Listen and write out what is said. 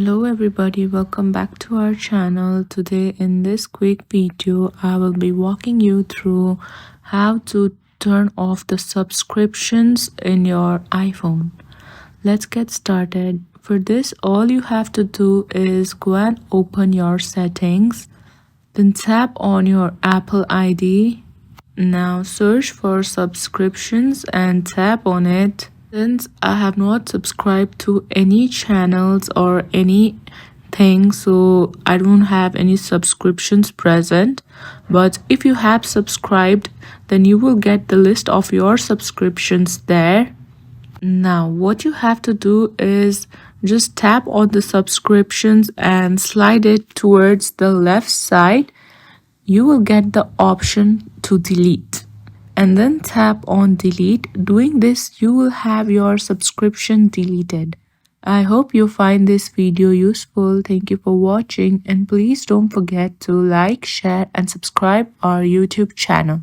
Hello everybody, welcome back to our channel. Today in this quick video I will be walking you through how to turn off the subscriptions in your iPhone. Let's get started. For this, all you have to do is go and open your settings, then tap on your Apple ID. Now search for subscriptions and tap on it. Since I have not subscribed to any channels or anything, so I don't have any subscriptions present. But if you have subscribed, then you will get the list of your subscriptions there. Now what you have to do is just tap on the subscriptions and slide it towards the left side. You will get the option to delete and then tap on delete. Doing this, you will have your subscription deleted. I hope you find this video useful. Thank you for watching, and please don't forget to like, share and subscribe our YouTube channel.